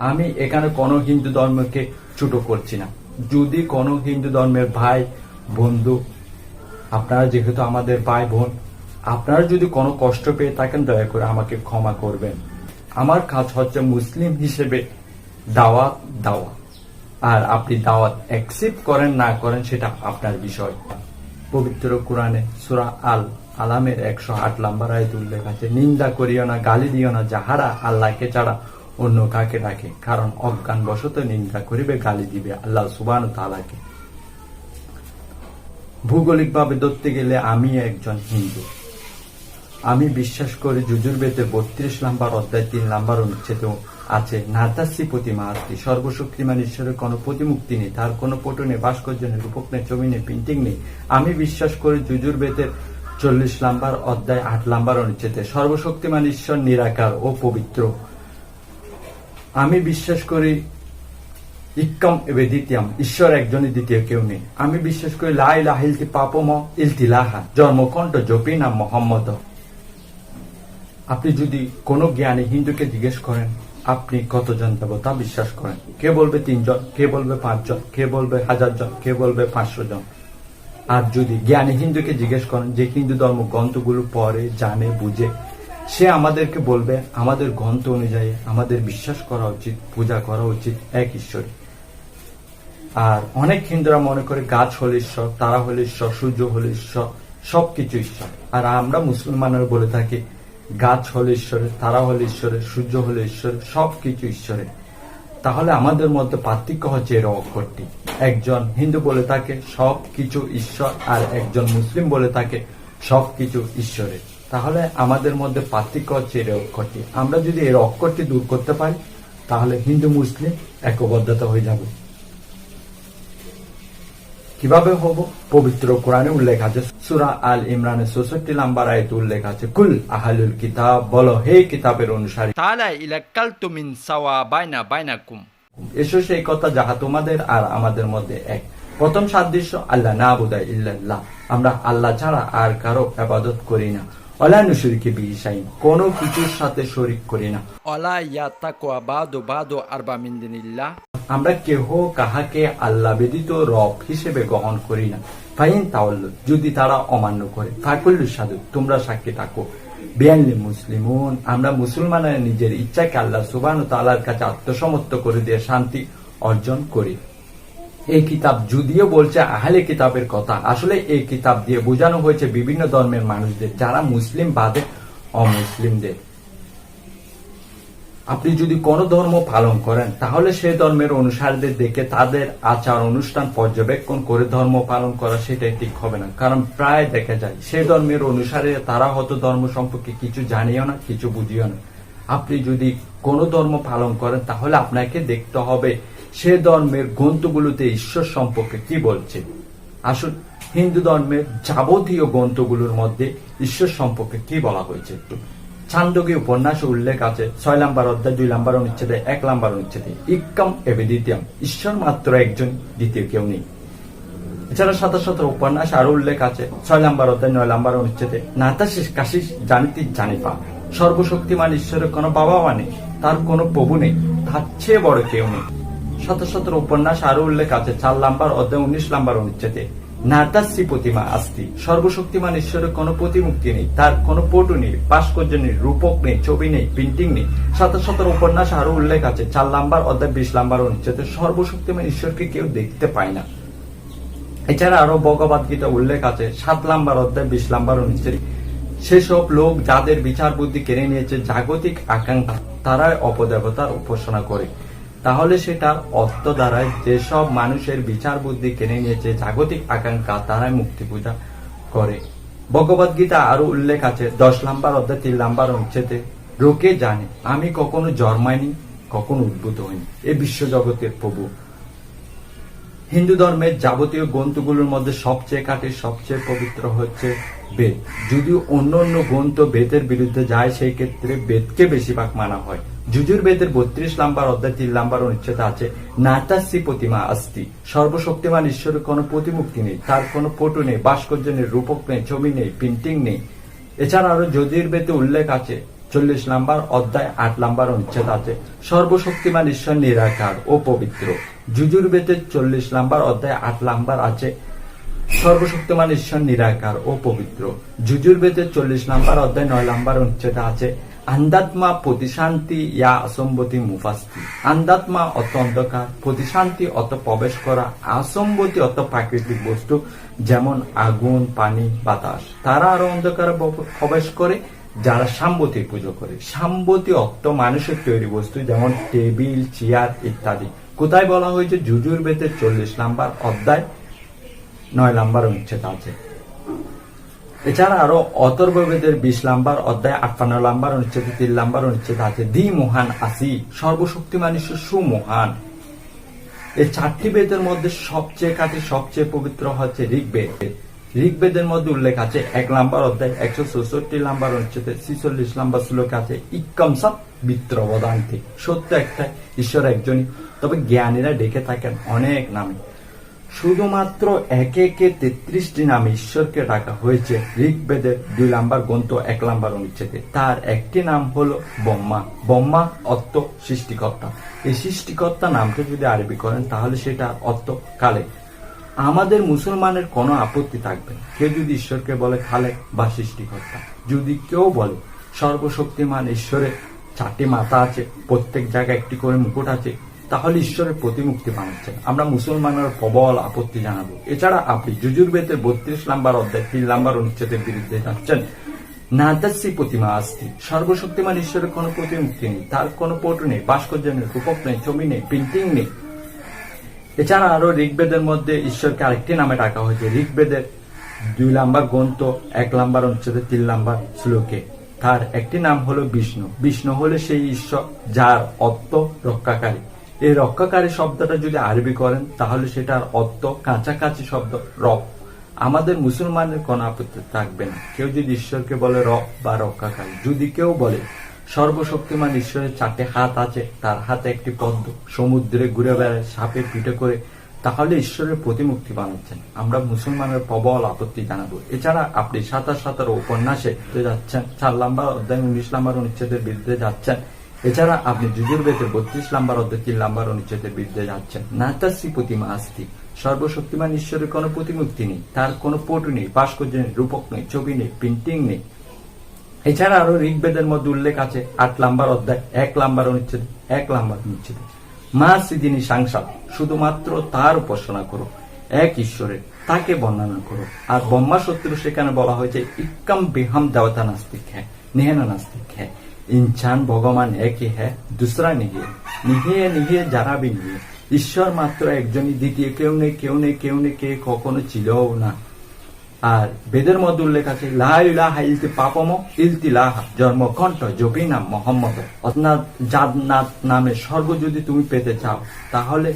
আমি এখানে কোনো হিন্দু ধর্মকে ছোট করছি না। যদি কোনো হিন্দু ধর্মের ভাই বন্ধু, আপনারা যেহেতু আমাদের ভাই বোন, আপনারা যদি কোনো কষ্ট পেয়ে থাকেন দয়া করে আমাকে ক্ষমা করবেন। আমার কাজ হচ্ছে মুসলিম হিসেবে দাওয়াত দেওয়া, আর আপনি দাওয়াত অ্যাকসেপ্ট করেন না করেন সেটা আপনার বিষয়। পবিত্র কোরআনে সূরা আল আলামের 108 নম্বর আয়াতে উল্লেখ আছে, নিন্দা করিও না, গালি দিও না যাহারা আল্লাহকে ছাড়া অন্য কাকে ডাকে, কারণ অজ্ঞান বশত নিন্দা করিবে, গালি দিবে আল্লাহ সুবহানাহু ওয়া তাআলাকে। ভৌগোলিক ভাবে ধরতে গেলে আমি একজন হিন্দু। আমি বিশ্বাস করি যজুর্বেদের 32 নম্বর অধ্যায় 3 নম্বর অনুচ্ছেদে আছে, নাতাসি প্রতিমা আস্তি, সর্বশক্তিমান ঈশ্বরের কোনো প্রতিমূর্তি নেই, তার কোনো ফটো নেই, ভাস্কর্য নেই, রূপক নেই, ছবি নেই, প্রিন্টিং নেই। আমি বিশ্বাস করি যজুর্বেদের 40 নম্বর অধ্যায় 8 নম্বর অনুচ্ছেদে সর্বশক্তিমান ঈশ্বর নিরাকার ও পবিত্র। আমি বিশ্বাস করি ইক্কম এবে দ্বিতীয়ম, ঈশ্বর একজনই, দ্বিতীয় কেউ নেই। আমি বিশ্বাস করি লা ইলাহা ইল্তি পাপম ইলতিলাহা, জন্মকণ্ঠ জপি নাম মোহাম্মদ। আপনি যদি কোনো জ্ঞানী হিন্দুকে জিজ্ঞেস করেন আপনি কতজন দেবতা বিশ্বাস করেন, কে বলবে 3 জন, কে বলবে 5 জন, কে বলবে 1000 জন, কে বলবে 500 জন। আর যদি জ্ঞানী হিন্দুকে জিজ্ঞেস করেন যে হিন্দু ধর্ম গ্রন্থগুলো পড়ে, জানে, বুঝে, সে আমাদেরকে বলবে আমাদের গ্রন্থ অনুযায়ী আমাদের বিশ্বাস করা উচিত, পূজা করা উচিত এক ঈশ্বরে। আর অনেক হিন্দুরা মনে করে গাছ হল ঈশ্বর, তারা হল ঈশ্বর, সূর্য হল ঈশ্বর, সবকিছু ঈশ্বর। আর আমরা মুসলমানরা বলে থাকি গাছ হল ঈশ্বরের, তারা হল ঈশ্বরের, সূর্য হল ঈশ্বরের, সবকিছু ঈশ্বরের। তাহলে আমাদের মধ্যে পার্থক্য হচ্ছে এর অক্ষরটি। একজন হিন্দু বলে থাকে সবকিছু ঈশ্বর, আর একজন মুসলিম বলে থাকে সবকিছু ঈশ্বরের। তাহলে আমাদের মধ্যে পার্থক্য হচ্ছে এর অক্ষরটি। আমরা যদি এর অক্ষরটি দূর করতে পারি তাহলে হিন্দু মুসলিম ঐক্যবদ্ধতা হয়ে যাবে। কিভাবে হবো? পবিত্র কোরআনে উল্লেখ আছে, সূরা আল ইমরানের 66 নম্বর আয়াতে উল্লেখ আছে, কুল আহলুল কিতাব, বলো হে কিতাবের অনুসারী, তাআলা ইলা কালতু মিন সাওয়া বাইনা বাইনাকুম, এসো সেই কথা যাহা তোমাদের আর আমাদের মধ্যে এক। প্রথম সাদৃশ্য আল্লাহ নাবুদা ইল্লাল্লাহ, আমরা আল্লাহ ছাড়া আর কারো ইবাদত করি না। ওয়ালা নুশরিকু বিহি শাইইন, কোনো কিছুর সাথে শরীক করি না। ওয়ালা ইয়াতাকুয়া বাদু আরবা মিন দিনিল্লাহ, আমরা কেহ কাহাকে আল্লাহ ব্যতীত রব হিসেবে গ্রহণ করি না। ফাইন তাওয়াল্লু, যদি তারা অমান্য করে, ফাকুল্লু শাহাদু, তোমরা সাক্ষী থাকো। বিআইনি মুসলিমুন, আমরা মুসলমানরা নিজের ইচ্ছাকে আল্লাহ সুবহানাহু ওয়া তাআলার কাছে আত্মসমর্পণ করে দিয়ে শান্তি অর্জন করি। এই কিতাব যদিও বলছে আহলে কিতাবের কথা, আসলে এই কিতাব দিয়ে বোঝানো হয়েছে বিভিন্ন ধর্মের মানুষদের, যারা মুসলিম বাদে অমুসলিমদের। আপনি যদি কোন ধর্ম পালন করেন তাহলে সেই ধর্মের অনুসারীদের দেখে তাদের আচার অনুষ্ঠান পর্যবেক্ষণ করে ধর্ম পালন করা সেটাই ঠিক হবে না। কারণ প্রায় দেখা যায় সেই ধর্মের অনুসারে তারা হয়তো ধর্ম সম্পর্কে কিছু জানিও না, কিছু বুঝিও না। আপনি যদি কোন ধর্ম পালন করেন তাহলে আপনাকে দেখতে হবে সে ধর্মের গ্রন্থগুলোতে ঈশ্বর সম্পর্কে কি বলছে। আসুন হিন্দু ধর্মের যাবতীয় গ্রন্থগুলোর মধ্যে ঈশ্বর সম্পর্কে কি বলা হয়েছে। ছান্দোগী উপন্যাসে উল্লেখ আছে 6 নম্বর অধ্যায় 2 নম্বর অনুচ্ছেদে 1 নম্বর অনুচ্ছেদে, ইক্কম এবে দ্বিতীয়ম, ঈশ্বর মাত্র একজন, দ্বিতীয় কেউ নেই। এছাড়া শত উপন্যাস আরো উল্লেখ আছে 6 নম্বর অধ্যায় 9 নম্বর অনুচ্ছেদে, নাতাশিস কাশিস জানিতি জানিপা, সর্বশক্তিমান ঈশ্বরের কোনো বাবা নেই, তার কোনো প্রভু নেই, তার চেয়ে বড় কেউ নেই। শত উপন্যাস আরো উল্লেখ আছে 4 নম্বর অধ্যায় 19 নম্বর অনুচ্ছেদে, নাতাসি প্রতিমা আস্তি, সর্বশক্তিমান ঈশ্বরের কোনো প্রতিমূর্তি নেই, তার কোনো ফটো নেই, ভাস্কর্য নেই, রূপক নেই, ছবি নেই, প্রিন্টিং নেই। শত উপন্যাস আরো উল্লেখ আছে 4 নম্বর অধ্যায় 20 নম্বর অনুচ্ছেদে, সর্বশক্তিমান ঈশ্বরকে কেউ দেখতে পায় না। এছাড়া আরো ভগবদ গীতা উল্লেখ আছে 7 নম্বর অধ্যায় 20 নম্বর অনুচ্ছেদে, সেসব লোক যাদের বিচার বুদ্ধি কেড়ে নিয়েছে জাগতিক আকাঙ্ক্ষা, তারাই অপদেবতার উপাসনা করে। তাহলে সেটার অর্থ দ্বারায় যেসব মানুষের বিচার বুদ্ধি কেড়ে নিয়েছে জাগতিক আকাঙ্ক্ষা, তারাই মুক্তি পূজা করে। ভগবদ গীতা আরো উল্লেখ আছে 10 নম্বর অধ্যায় 3 নম্বর অনুচ্ছেদে, লোকে জানে আমি কখনো জন্মাইনি, কখনো উদ্ভূত হইনি, এ বিশ্ব জগতের প্রভু। হিন্দু ধর্মের যাবতীয় গ্রন্থগুলোর মধ্যে সবচেয়ে কাটে, সবচেয়ে পবিত্র হচ্ছে বেদ। যদিও অন্য গ্রন্থ বেদের বিরুদ্ধে যায়, সেই ক্ষেত্রে বেদকে বেশিরভাগ মানা হয়। যজুর্বেদের 32 নম্বর অধ্যায় 3 নম্বর অনুচ্ছেদ আছে, নাতাসি প্রতিমা আস্তি, সর্বশক্তিমান ঈশ্বরের কোনো প্রতিমূর্তি নেই, তার কোনো ফটো নেই, ভাস্কর্য নেই, রূপক নেই, ছবি নেই, প্রিন্টিং নেই। এছাড়া আরো যজুর্বেদে উল্লেখ আছে 40 নম্বর অধ্যায় 8 নম্বর অনুচ্ছেদ আছে সর্বশক্তিমান ঈশ্বর নিরাকার ও পবিত্র। যজুর্বেদের 40 নম্বর অধ্যায় 8 নম্বর আছে সর্বশক্তিমান ঈশ্বর নিরাকার ও পবিত্র। যজুর্বেদের 40 নম্বর অধ্যায় 9 নম্বর অনুচ্ছেদ আছে আন্দাত্মা প্রতিশান্তি ইয়া অসম্বতি মুফাস্তি। আন্দাত্মা অত অন্ধকার, প্রতিশান্তি অত প্রবেশ করা, আসম্বতি অত প্রাকৃতিক বস্তু যেমন আগুন, পানি, বাতাস। তারা আরো অন্ধকারে প্রবেশ করে যারা সাম্বতী পুজো করে। সাম্বতী অর্থ মানুষের তৈরি বস্তু যেমন টেবিল, চেয়ার ইত্যাদি। কোথায় বলা হয়েছে? যজুর্বেদের 40 নম্বর অধ্যায় 9 নম্বর অনুচ্ছেদ আছে। এছাড়া আরো অথর্ববেদের 20 নম্বর অধ্যায় 58 নম্বর অনুচ্ছেদ 3 নম্বর অনুচ্ছেদ আছে দি মহান আসি, সর্বশক্তিমান ঈশ্বর সুমহান। এই 4টি বেদের মধ্যে সবচেয়ে কাছে সবচেয়ে পবিত্র হচ্ছে ঋগ্বেদ। ঋগ্বেদের মধ্যে উল্লেখ আছে 1 নম্বর অধ্যায় 164 নম্বর অনুচ্ছেদে 46 নম্বর শ্লোক আছে ইক্কম সব বিত্রবদান্তি। সত্য একটাই, ঈশ্বর একজনই, তবে জ্ঞানীরা ডেকে থাকেন অনেক নামে। শুধুমাত্র একে 33টি নামে ঈশ্বরকে ডাকা হয়েছে ঋগ্বেদের 2 নম্বর গ্রন্থ 1 নম্বর অনুচ্ছেদে। তার একটি নাম হলো ব্রহ্মা। ব্রহ্মা অর্থ সৃষ্টিকর্তা। এই সৃষ্টিকর্তা নামটা যদি আরবি করেন তাহলে সেটা অর্থ কালে। আমাদের মুসলমানের কোনো আপত্তি থাকবে না কেউ যদি ঈশ্বরকে বলে খালেক বা সৃষ্টিকর্তা। যদি কেউ বলে সর্বশক্তিমান ঈশ্বরের 4টি মাথা আছে, প্রত্যেক জায়গায় একটি করে মুকুট আছে, তাহলে ঈশ্বরের প্রতিমূর্তি বানাচ্ছেন। আমরা মুসলমানের প্রবল আপত্তি জানাবো। এছাড়া আপনি যজুর্বেদের 32 নম্বর অধ্যায় 3 নম্বর অনুচ্ছেদের বিরুদ্ধে যাচ্ছেন। নাদাসী প্রতিমা আস্তি, সর্বশক্তিমান ঈশ্বরের কোনো প্রতিমূর্তি নেই, তার কোনো ফটো নেই, ভাস্কর্য নেই, রূপক নেই, ছবি নেই, প্রিন্টিং নেই। এছাড়া আরো ঋগ্বেদের মধ্যে ঈশ্বরকে আরেকটি নামে ডাকা হয়েছে ঋগ্বেদের 2 নম্বর গ্রন্থ 1 নম্বর অনুচ্ছেদে 3 নম্বর শ্লোকে। তার একটি নাম হলো বিষ্ণু। বিষ্ণু হলো সেই ঈশ্বর যার অর্থ রক্ষাকারী। এই রক্ষাকারী শব্দটা যদি আরবি করেন তাহলে সেটার অর্থ কাছাকাছি শব্দ রব। আমাদের মুসলমানের কোনো আপত্তি থাকবে না কেউ যদি ঈশ্বরকে বলে রব বা রক্ষাকারী। যদি কেউ বলে সর্বশক্তিমান ঈশ্বরের 4টে হাত আছে, তার হাতে একটি পদ্ম, সমুদ্রে ঘুরে বেড়ায় সাপে পিঠে করে, তাহলে ঈশ্বরের প্রতিমূর্তি বানাচ্ছেন। আমরা মুসলমানের প্রবল আপত্তি জানাবো। এছাড়া আপনি 27 উপন্যাসে যাচ্ছেন, 4 নম্বর অধ্যায় 19 নম্বর অনুচ্ছেদের বিরুদ্ধে যাচ্ছেন। এছাড়া আপনি যজুর্বেদের 32 নম্বর অধ্যায় 3 নম্বর অনুচ্ছেদের বিরুদ্ধে যাচ্ছেন। নাতাসী প্রতিমা আস্তি, সর্বশক্তিমান ঈশ্বরের কোনো প্রতিমূর্তি নেই, তার কোনো ফটো নেই, ভাস্কর্য নেই, রূপক নেই, ছবি নেই, প্রিন্টিং নেই। এছাড়া আরো ঋগ্বেদের মধ্যে উল্লেখ আছে 8 নম্বর অধ্যায় 1 নম্বর অনুচ্ছেদ 1 নম্বর অনুচ্ছেদ মা সিদিনী সাংসার, শুধুমাত্র তার উপাসনা করো, এক ঈশ্বরের, তাকে বর্ণনা করো। আর ব্রহ্মা শত্রু সেখানে বলা হয়েছে ইক্কম বিহম দেবতা নাস্তিক হ্যাঁ, নিহেন নাস্তিক হ্যাঁ, ইনসান ভগবান একই হ্যাঁ, দুসরা নিহিয়ে নিহিয়ে নিহিয়ে যারা বি নিহিয়ে। ঈশ্বর মাত্র একজনই, দ্বিতীয় কেউ নেই, কেউ নেই, কেউ নেই, কে কখনো ছিলও না। আর বেদের মধ্যে উল্লেখ আছে লা ইলাহা ইলতি পাপম ইলতি লাহা, জন্মকণ্ঠ জপি নাম মোহাম্মদ। অর্থাৎ জান্নাত নামে স্বর্গ যদি তুমি পেতে চাও তাহলে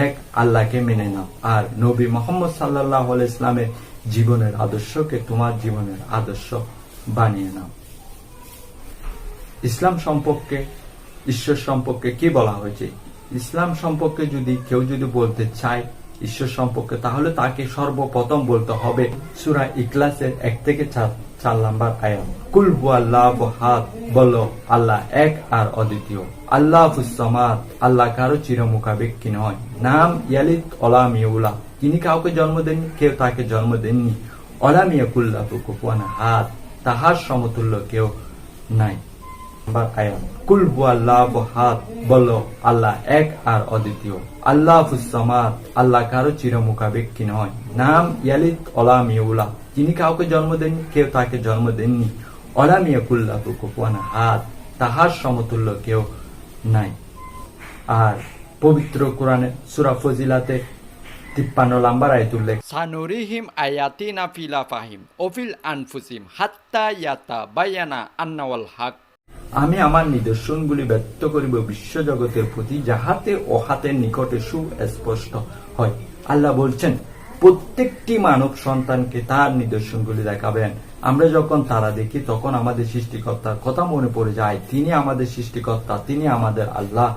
এক আল্লাহকে মেনে নাও আর নবী মোহাম্মদ সাল্লাল্লাহু আলাইহি ইসলামের জীবনের আদর্শকে তোমার জীবনের আদর্শ বানিয়ে নাও। ইসলাম সম্পর্কে, ঈশ্বর সম্পর্কে কি বলা হয়েছে? ইসলাম সম্পর্কে যদি কেউ বলতে চায় ঈশ্বর সম্পর্কে, তাহলে তাকে সর্বপ্রথম বলতে হবে সূরা ইখলাসের 1 থেকে 4 নম্বর আয়াত, কুল হুয়াল্লাহু আহাদ, বলো আল্লাহ এক আর অদ্বিতীয়, আল্লাহুস সামাদ, আল্লাহ কারো চিরমুখাপেক্ষী নয়, নাম ইয়ালিদ ওয়ালাম ইউলাদ, তিনি কাউকে জন্ম দেননি, কেউ তাকে জন্ম দেননি, ওয়ালাম ইয়াকুল লাহু কুফুয়ান আহাদ, তাহার সমতুল্য কেউ নাই। আয়াত, কুল হুয়াল্লাহু আহাদ, বলো আল্লাহ এক আর অদ্বিতীয়, আল্লাহুস সামাদ, আল্লাহ কারো চিরমুখাপেক্ষী নয়, নাম ইয়ালিদ ওয়ালাম ইউলাদ, তিনি কাউকে জন্ম দেননি, কেউ তাকে জন্ম দেননি, ওয়ালাম ইয়াকুল লাহু কুফুয়ান আহাদ, তাহার সমতুল্য কেউ নাই। আর পবিত্র কোরআনে সূরা ফজিলাতে 53 নম্বর আয়াত উল্লেখ, সানুরিহিম আয়াতিনা ফিল আফাহিম ওয়া ফিল আনফুসিহিম হাত্তা ইয়াতাবায়ানা আন্নাল হক, আমি আমার নিদর্শনগুলি ব্যক্ত করিব বিশ্বজগতের প্রতি, যাহাতে ওহাতের নিকটে সুস্পষ্ট হয়। আল্লাহ বলছেন প্রত্যেকটি মানব সন্তানকে তার নিদর্শনগুলি দেখাবেন, আমরা যখন তারা দেখি তখন আমাদের সৃষ্টিকর্তার কথা মনে পড়ে যায়, তিনি আমাদের সৃষ্টিকর্তা, তিনি আমাদের আল্লাহ।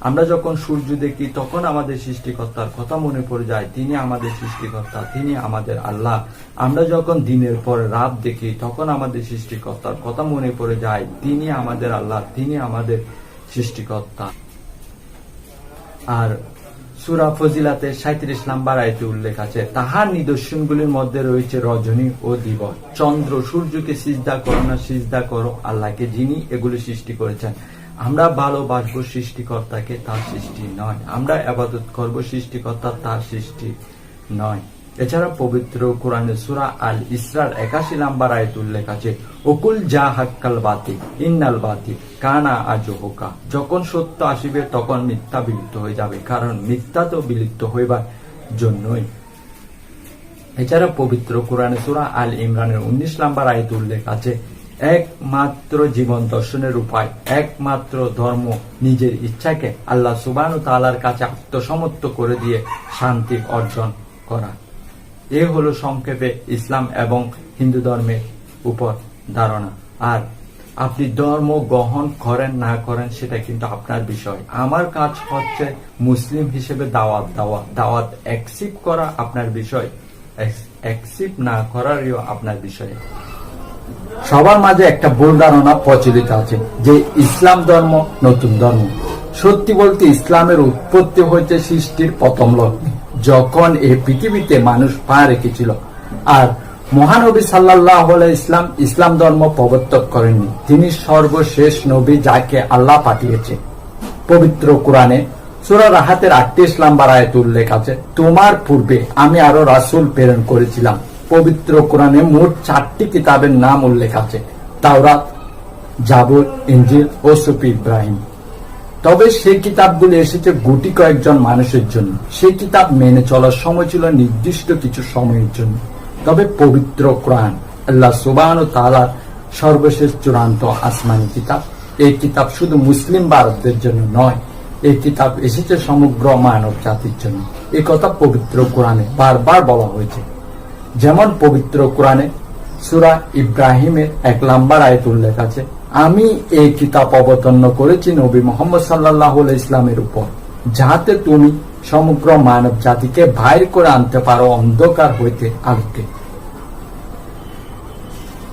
আমরা যখন সূর্য দেখি তখন আমাদের সৃষ্টিকর্তার কথা মনে পড়ে যায়, তিনি আমাদের সৃষ্টিকর্তা, তিনি আমাদের আল্লাহ। আমরা যখন দিনের পর রাত দেখি তখন আমাদের সৃষ্টিকর্তার কথা মনে পড়ে যায়, তিনি আমাদের আল্লাহ, তিনি আমাদের সৃষ্টিকর্তা। আর সূরা ফজিলাতে 37 নম্বর আয়াতে উল্লেখ আছে, তাহার নিদর্শনগুলির মধ্যে রয়েছে রজনী ও দিবস। চন্দ্র সূর্যকে সিজদা করো না, সিজদা করো আল্লাহকে, যিনি এগুলো সৃষ্টি করেছেন। আমরা ভালোবাসবো সৃষ্টিকর্তাকে, তার সৃষ্টি নয়। আমরা ইবাদত করব সৃষ্টিকর্তা, তার সৃষ্টি নয়। এছাড়া পবিত্র কোরআনে সূরা আল ইসরার 81 নম্বর আয়াতে উল্লেখ আছে, ওকুল যা হাক্কাল বাতিল ইন্নাল বাতিল কানা আজহুকা। যখন সত্য আসিবে তখন মিথ্যা বিলুপ্ত হয়ে যাবে, কারণ মিথ্যা তো বিলুপ্ত হইবার জন্যই। এছাড়া পবিত্র কোরআনে সূরা আল ইমরানের 19 নম্বর আয়াতে উল্লেখ আছে, একমাত্র জীবন দর্শনের উপায়, একমাত্র ধর্ম নিজের ইচ্ছাকে আল্লাহ সুবহানাহু ওয়া তাআলার কাছে আত্মসমর্পণ করে দিয়ে শান্তি অর্জন করা। এ হলো সংক্ষেপে ইসলাম এবং হিন্দু ধর্মের উপর ধারণা। আর আপনি ধর্ম গ্রহণ করেন না করেন সেটা কিন্তু আপনার বিষয়। আমার কাজ হচ্ছে মুসলিম হিসেবে দাওয়াত অ্যাকসেপ্ট করা আপনার বিষয়, অ্যাকসেপ্ট না করারও আপনার বিষয়। সবার মাঝে একটা ভুল ধারণা প্রচলিত আছে যে ইসলাম ধর্ম নতুন ধর্ম। সত্যি বলতে ইসলামের উৎপত্তি হয়েছে সৃষ্টির প্রথম লগ্নে, যখন এই পৃথিবীতে মানুষ পা রেখেছিল। আর মহানবী সাল্লাল্লাহু আলাইহি ইসলাম ধর্ম প্রবর্তক করেননি, তিনি সর্বশেষ নবী যাকে আল্লাহ পাঠিয়েছে। পবিত্র কোরআনে সূরা রাহাতের 38 নম্বর আয়াতে উল্লেখ আছে, তোমার পূর্বে আমি আরো রাসূল প্রেরণ করেছিলাম। পবিত্র কোরআনে মোট 4টি কিতাবের নাম উল্লেখ আছে, তাওরাত, জাবুর, ইনজিল ও সুফি ইব্রাহিম। তবে সেই কিতাবগুলো এসেছে গুটি কয়েকজন মানুষের জন্য। সেই কিতাব মেনে চলার সময় ছিল নির্দিষ্ট কিছু সময়ের জন্য। তবে পবিত্র কোরআন আল্লাহ সুবহানাহু ওয়া তাআলার সর্বশেষ চূড়ান্ত আসমানী কিতাব। এই কিতাব শুধু মুসলিম ভারতদের জন্য নয়, এই কিতাব এসেছে সমগ্র মানব জাতির জন্য। এই কথা পবিত্র কোরআনে বারবার বলা হয়েছে। যেমন পবিত্র কোরআনে সূরা ইব্রাহিমের 1 নম্বর আয়াতে উল্লেখ আছে, আমি এই কিতাব অবতীর্ণ করেছি নবী মুহাম্মদ সাল্লাল্লাহু আলাইহি ওয়াসাল্লামের উপর, যাতে তুমি সমগ্র মানব জাতিকে বাইর করে আনতে পারো অন্ধকার হইতে আলোকে।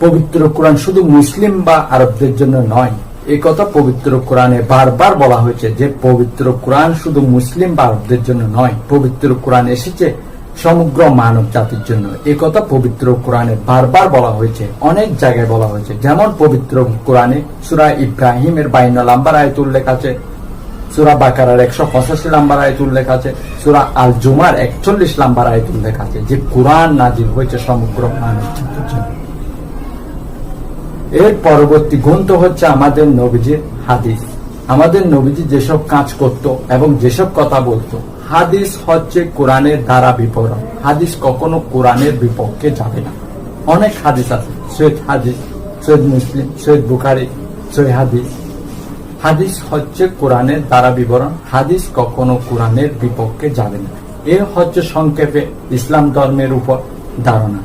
পবিত্র কোরআন শুধু মুসলিম বা আরবদের জন্য নয়, এই কথা পবিত্র কোরআনে বারবার বলা হয়েছে যে পবিত্র কোরআন শুধু মুসলিম বা আরবদের জন্য নয়, পবিত্র কোরআন এসেছে সমগ্র মানব জাতির জন্য। এই কথা পবিত্র কোরআনে বারবার বলা হয়েছে, অনেক জায়গায় বলা হয়েছে। যেমন পবিত্র কোরআনে সূরা ইব্রাহিমের 52 নম্বর আয়াতে উল্লেখ আছে, সূরা বাকারার 185 নম্বর আয়াতে উল্লেখ আছে, সূরা আল জুমার 41 নম্বর আয়াতে উল্লেখ আছে যে কোরআন নাজিল হয়েছে সমগ্র মানব জাতির জন্য। এর পরবর্তী গ্রন্থ হচ্ছে আমাদের নবীজির হাদিস। আমাদের নবীজি যেসব কাজ করত এবং যেসব কথা বলতো, হাদিস হচ্ছে কোরআনের দ্বারা বিবরণ। হাদিস কখনো কোরআনের বিপক্ষে যাবে না। অনেক হাদিস আছে, সহিহ হাদিস, সহিহ মুসলিম, সহিহ বুখারী, সহিহ হাদিস। হাদিস হচ্ছে কোরআনের দ্বারা বিবরণ, হাদিস কখনো কোরআনের বিপক্ষে যাবে না। এ হচ্ছে সংক্ষেপে ইসলাম ধর্মের উপর ধারণা।